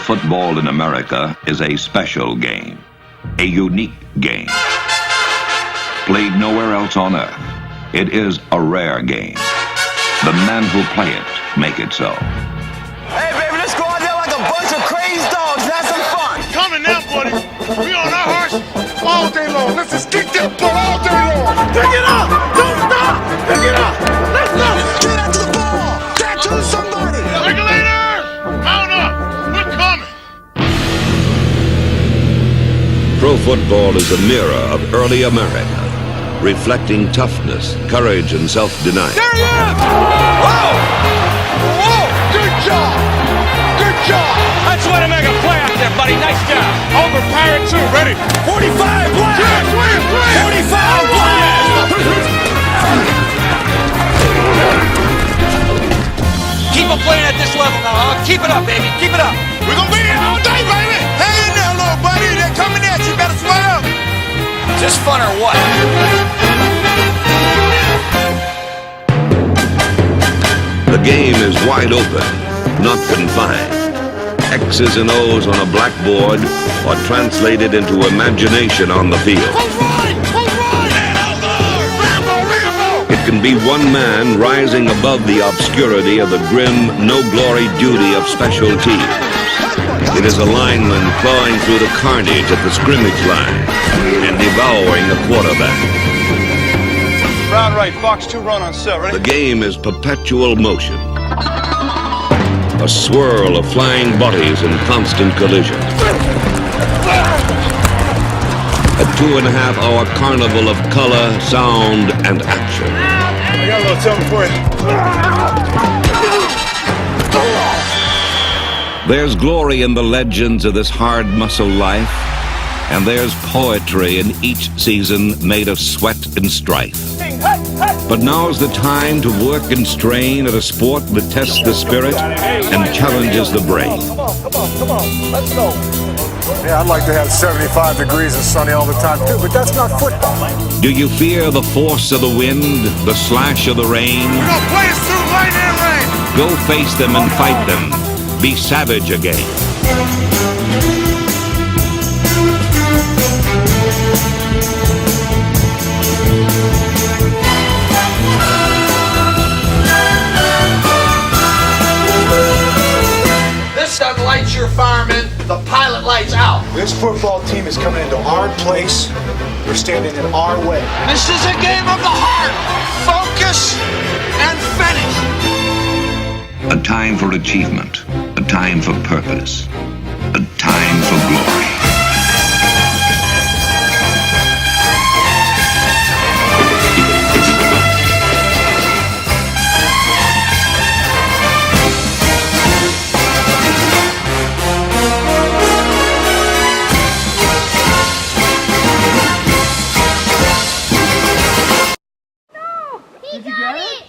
football in America is a special game, a unique game. Played nowhere else on earth, it is a rare game. The men who play it make it so. Hey, baby, let's go out there like a bunch of crazy dogs and have some fun. Coming now, buddy. We on our horse all day long. Let's just kick that ball all day long. Pick it up. Don't stop. Pick it up. Let's go. Get after the ball. Tattoo somebody. Regulators, mount up. We're coming. Pro football is a mirror of early America, reflecting toughness, courage, and self-denial. There he is. Whoa. Whoa. Good job. Good job. That's way to make a play out there, buddy. Nice job. Over Pirate 2. Ready? 45 black. Yeah, swing. 45 black. Keep on playing at this level now, huh? Keep it up, baby. Keep it up. We're going to be here all day, baby. Hang in there, little buddy. They're coming at you. Better swim. Just fun or what? The game is wide open, not confined. X's and O's on a blackboard are translated into imagination on the field. It can be one man rising above the obscurity of the grim, no-glory duty of special teams. It is a lineman clawing through the carnage at the scrimmage line and devouring a quarterback. Round right. Fox 2 run on set. Ready? The game is perpetual motion. A swirl of flying bodies in constant collision. A 2.5-hour carnival of color, sound, and action. I got a little something for you. There's glory in the legends of this hard muscle life, and there's poetry in each season made of sweat and strife. But now's the time to work and strain at a sport that tests the spirit and challenges the brain. Come on. Let's go. Yeah, I'd like to have 75 degrees and sunny all the time too, but that's not football. Do you fear the force of the wind, the slash of the rain? We're going to play this through lightning and rain. Go face them and fight them. Be savage again. This doesn't light your fireman. The pilot lights out. This football team is coming into our place. We're standing in our way. This is a game of the heart. Focus and finish. A time for achievement, a time for purpose, a time for glory.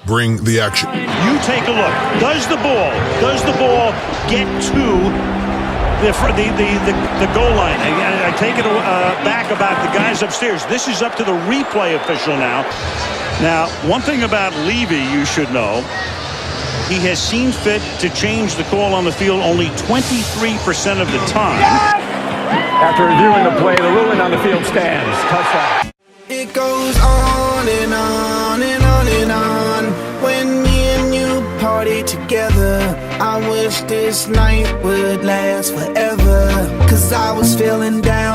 Bring the action. You take a look. Does the ball get to the goal line? I take it back about the guys upstairs. This is up to the replay official now. Now, one thing about Levy you should know, he has seen fit to change the call on the field only 23% of the time. After reviewing the play, the ruling on the field stands. Touchdown. It goes on and on and on and on. When me and you party together, I wish this night would last forever. 'Cause I was feeling down.